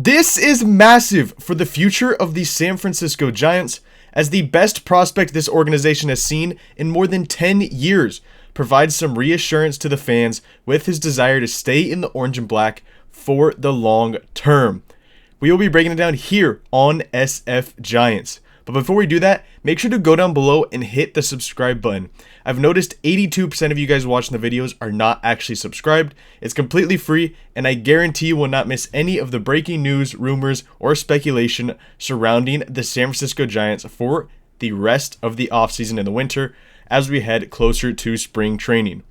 This is massive for the future of the San Francisco Giants, as the best prospect this organization has seen in more than 10 years provides some reassurance to the fans with his desire to stay in the orange and black for the long term. We will be breaking it down here on SF Giants. But before we do that, make sure to go down below and hit the subscribe button. I've noticed 82% of you guys watching the videos are not actually subscribed. It's completely free, and I guarantee you will not miss any of the breaking news, rumors, or speculation surrounding the San Francisco Giants for the rest of the offseason in the winter as we head closer to spring training.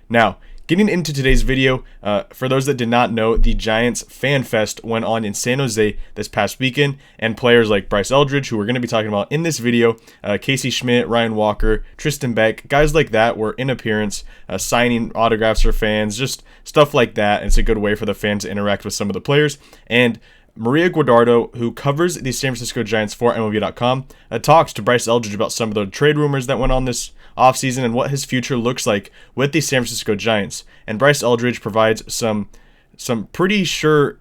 Now, getting into today's video, for those that did not know, the Giants Fan Fest went on in San Jose this past weekend, and players like Bryce Eldridge, who we're going to be talking about in this video, Casey Schmidt, Ryan Walker, Tristan Beck, guys like that were in appearance, signing autographs for fans, just stuff like that. And it's a good way for the fans to interact with some of the players. And Maria Guardado, who covers the San Francisco Giants for MLB.com, talks to Bryce Eldridge about some of the trade rumors that went on this offseason and what his future looks like with the San Francisco Giants. And Bryce Eldridge provides some pretty sure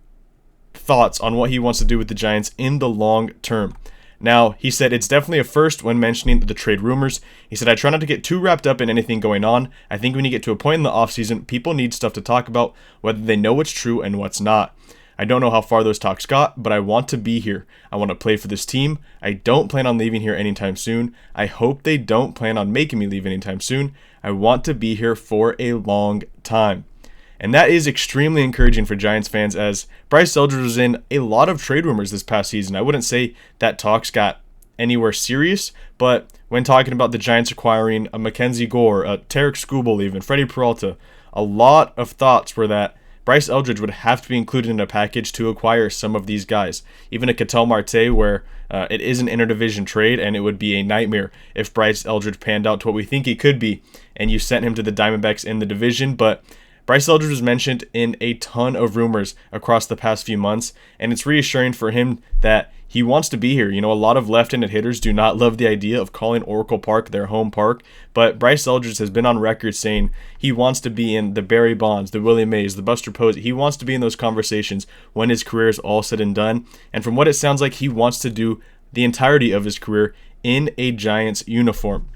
thoughts on what he wants to do with the Giants in the long term. Now, he said it's definitely a first when mentioning the trade rumors. He said, I try not to get too wrapped up in anything going on. I think when you get to a point in the offseason, people need stuff to talk about, whether they know what's true and what's not. I don't know how far those talks got, but I want to be here. I want to play for this team. I don't plan on leaving here anytime soon. I hope they don't plan on making me leave anytime soon. I want to be here for a long time. And that is extremely encouraging for Giants fans, as Bryce Eldridge was in a lot of trade rumors this past season. I wouldn't say that talks got anywhere serious, but when talking about the Giants acquiring a Mackenzie Gore, a Tarek Skubal even, Freddie Peralta, a lot of thoughts were that Bryce Eldridge would have to be included in a package to acquire some of these guys. Even a Ketel Marte, where it is an interdivision trade, and it would be a nightmare if Bryce Eldridge panned out to what we think he could be, and you sent him to the Diamondbacks in the division. But Bryce Eldridge was mentioned in a ton of rumors across the past few months, and it's reassuring for him that he wants to be here. You know, a lot of left-handed hitters do not love the idea of calling Oracle Park their home park, but Bryce Eldridge has been on record saying he wants to be in the Barry Bonds, the Willie Mays, the Buster Posey. He wants to be in those conversations when his career is all said and done, and from what it sounds like, he wants to do the entirety of his career in a Giants uniform.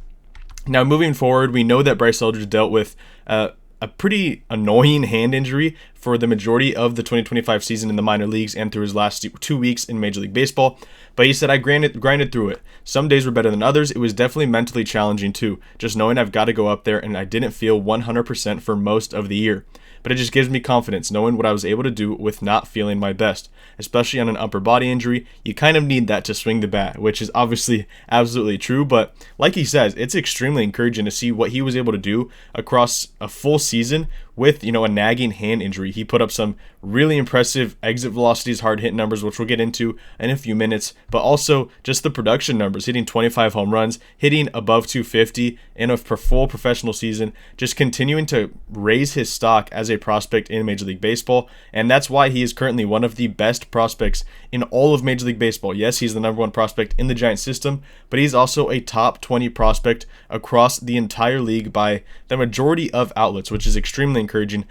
Now, moving forward, we know that Bryce Eldridge dealt with a pretty annoying hand injury for the majority of the 2025 season in the minor leagues and through his last 2 weeks in Major League Baseball. But he said, I grinded through it. Some days were better than others. It was definitely mentally challenging too, just knowing I've got to go up there, and I didn't feel 100% for most of the year. But it just gives me confidence knowing what I was able to do with not feeling my best. Especially on an upper body injury, you kind of need that to swing the bat, which is obviously absolutely true. But like he says, it's extremely encouraging to see what he was able to do across a full season with, a nagging hand injury. He put up some really impressive exit velocities, hard hit numbers, which we'll get into in a few minutes, but also just the production numbers, hitting 25 home runs, hitting above 250 in a full professional season, just continuing to raise his stock as a prospect in Major League Baseball. And that's why he is currently one of the best prospects in all of Major League Baseball. Yes, he's the number one prospect in the Giants system, but he's also a top 20 prospect across the entire league by the majority of outlets, which is extremely encouraging,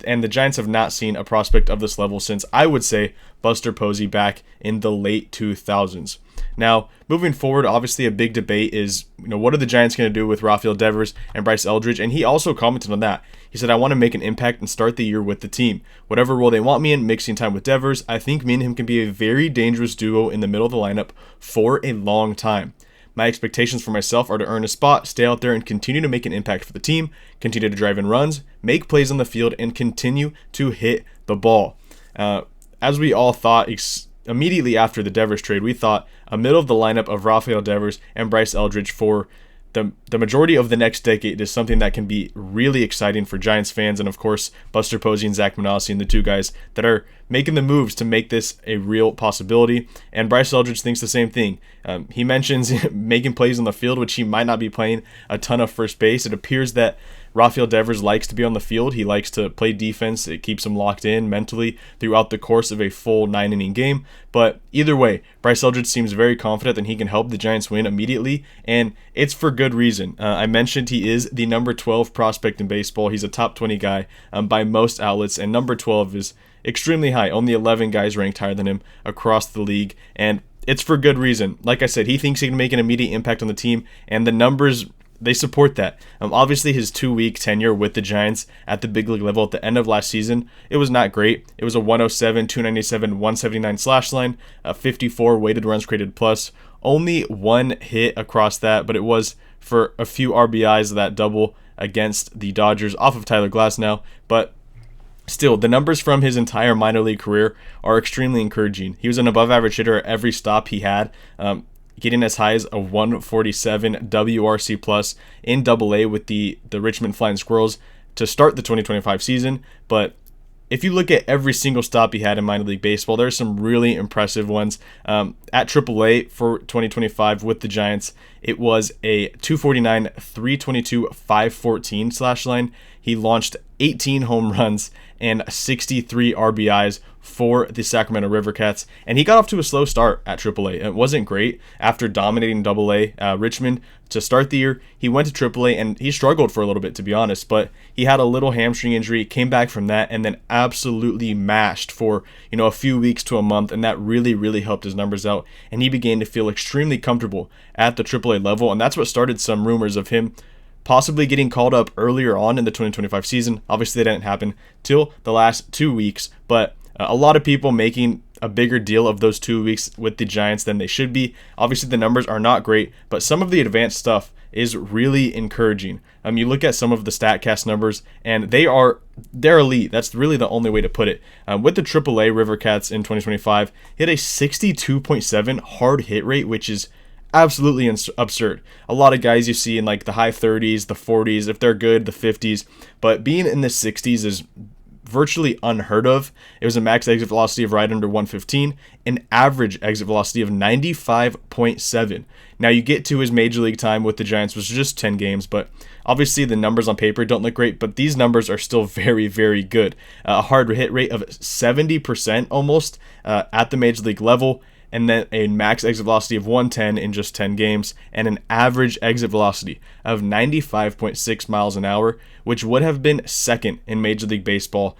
and the Giants have not seen a prospect of this level since, I would say, Buster Posey back in the late 2000s. Now, moving forward, obviously a big debate is, what are the Giants going to do with Rafael Devers and Bryce Eldridge? And he also commented on that. He said, I want to make an impact and start the year with the team. Whatever role they want me in, mixing time with Devers, I think me and him can be a very dangerous duo in the middle of the lineup for a long time. My expectations for myself are to earn a spot, stay out there, and continue to make an impact for the team, continue to drive in runs, make plays on the field, and continue to hit the ball. As we all thought immediately after the Devers trade, we thought a middle of the lineup of Rafael Devers and Bryce Eldridge for the majority of the next decade is something that can be really exciting for Giants fans, and of course Buster Posey and Zach Manassi, and the two guys that are making the moves to make this a real possibility. And Bryce Eldridge thinks the same thing. He mentions making plays on the field, which he might not be playing a ton of first base. It appears that Rafael Devers likes to be on the field. He likes to play defense. It keeps him locked in mentally throughout the course of a full 9-inning game. But either way, Bryce Eldridge seems very confident that he can help the Giants win immediately, and it's for good reason. I mentioned he is the number 12 prospect in baseball. He's a top 20 guy by most outlets, and number 12 is extremely high. Only 11 guys ranked higher than him across the league, and it's for good reason. Like I said, he thinks he can make an immediate impact on the team, and the numbers, they support that. Obviously, his 2-week tenure with the Giants at the big league level at the end of last season, it was not great. It was a 107, 297, 179 slash line, a 54 weighted runs created plus. Only one hit across that, but it was for a few RBIs, that double against the Dodgers off of Tyler Glasnow. But still, the numbers from his entire minor league career are extremely encouraging. He was an above-average hitter at every stop he had, getting as high as a 147 WRC plus in Double-A with the Richmond Flying Squirrels to start the 2025 season. But if you look at every single stop he had in minor league baseball, there are some really impressive ones. At Triple-A for 2025 with the Giants, it was a 249, 322, 514 slash line. He launched 18 home runs and 63 RBIs for the Sacramento River Cats, and he got off to a slow start at Triple-A. It wasn't great after dominating Double-A Richmond to start the year. He went to Triple-A and he struggled for a little bit, to be honest, but he had a little hamstring injury, came back from that, and then absolutely mashed for a few weeks to a month, and that really helped his numbers out, and he began to feel extremely comfortable at the Triple-A level, and that's what started some rumors of him possibly getting called up earlier on in the 2025 season. Obviously, that didn't happen till the last 2 weeks, but a lot of people making a bigger deal of those 2 weeks with the Giants than they should be. Obviously, the numbers are not great, but some of the advanced stuff is really encouraging. You look at some of the StatCast numbers, and they're elite. That's really the only way to put it. With the AAA River Cats in 2025, hit a 62.7 hard hit rate, which is absolutely absurd. A lot of guys you see in like the high 30s, the 40s, if they're good, the 50s, but being in the 60s is virtually unheard of. It was a max exit velocity of right under 115, an average exit velocity of 95.7. Now you get to his major league time with the Giants, which was just 10 games, but obviously the numbers on paper don't look great, but these numbers are still very good. A hard hit rate of 70% almost at the major league level, and then a max exit velocity of 110 in just 10 games, and an average exit velocity of 95.6 miles an hour, which would have been second in Major League Baseball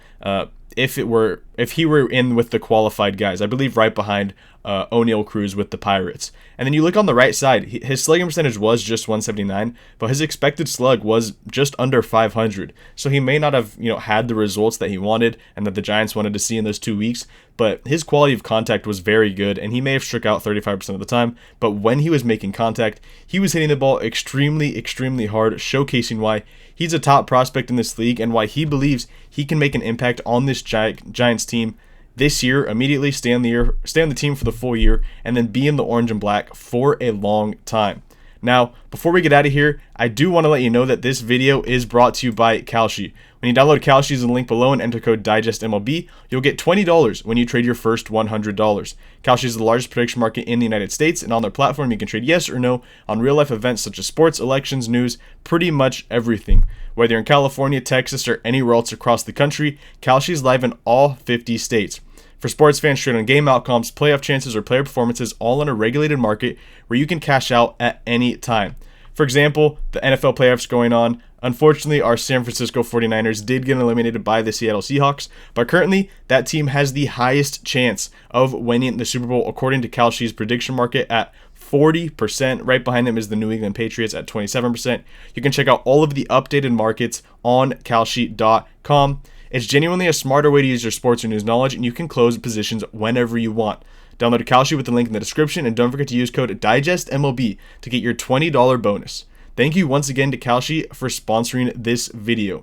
if he were in with the qualified guys. I believe right behind O'Neal Cruz with the Pirates. And then you look on the right side, his slugging percentage was just 179, but his expected slug was just under 500. So he may not have had the results that he wanted and that the Giants wanted to see in those 2 weeks, but his quality of contact was very good, and he may have struck out 35% of the time, but when he was making contact, he was hitting the ball extremely hard, showcasing why he's a top prospect in this league and why he believes he can make an impact on this Giants team this year, immediately stay on the team for the full year, and then be in the orange and black for a long time. Now, before we get out of here, I do want to let you know that this video is brought to you by Kalshi. When you download Kalshi using the link below and enter code DIGESTMLB, you'll get $20 when you trade your first $100. Kalshi is the largest prediction market in the United States, and on their platform you can trade yes or no on real-life events such as sports, elections, news, pretty much everything. Whether you're in California, Texas, or anywhere else across the country, Kalshi is live in all 50 states. For sports fans, trade on game outcomes, playoff chances, or player performances, all in a regulated market where you can cash out at any time. For example, the NFL playoffs going on. Unfortunately, our San Francisco 49ers did get eliminated by the Seattle Seahawks, but currently that team has the highest chance of winning the Super Bowl according to Kalshi's prediction market at 40%. Right behind them is the New England Patriots at 27%. You can check out all of the updated markets on Kalshi.com. It's genuinely a smarter way to use your sports or news knowledge, and you can close positions whenever you want. Download Kalshi with the link in the description, and don't forget to use code DIGESTMLB to get your $20 bonus. Thank you once again to Kalshi for sponsoring this video.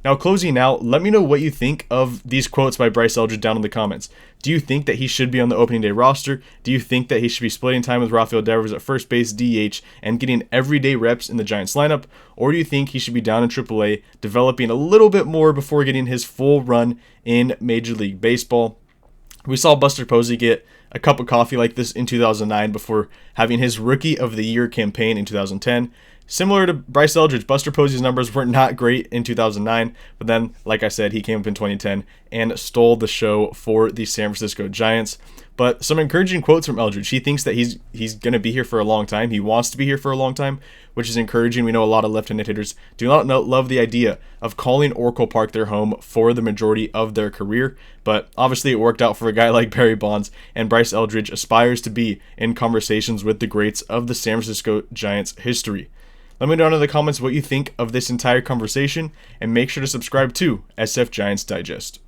Now, closing out, let me know what you think of these quotes by Bryce Eldridge down in the comments. Do you think that he should be on the opening day roster? Do you think that he should be splitting time with Rafael Devers at first base, DH, and getting everyday reps in the Giants lineup? Or do you think he should be down in AAA, developing a little bit more before getting his full run in Major League Baseball? We saw Buster Posey get a cup of coffee like this in 2009 before having his Rookie of the Year campaign in 2010. Similar to Bryce Eldridge, Buster Posey's numbers were not great in 2009, but then, like I said, he came up in 2010 and stole the show for the San Francisco Giants. But some encouraging quotes from Eldridge. He thinks that he's going to be here for a long time. He wants to be here for a long time, which is encouraging. We know a lot of left-handed hitters do not love the idea of calling Oracle Park their home for the majority of their career, but obviously it worked out for a guy like Barry Bonds, and Bryce Eldridge aspires to be in conversations with the greats of the San Francisco Giants history. Let me know in the comments what you think of this entire conversation, and make sure to subscribe to SF Giants Digest.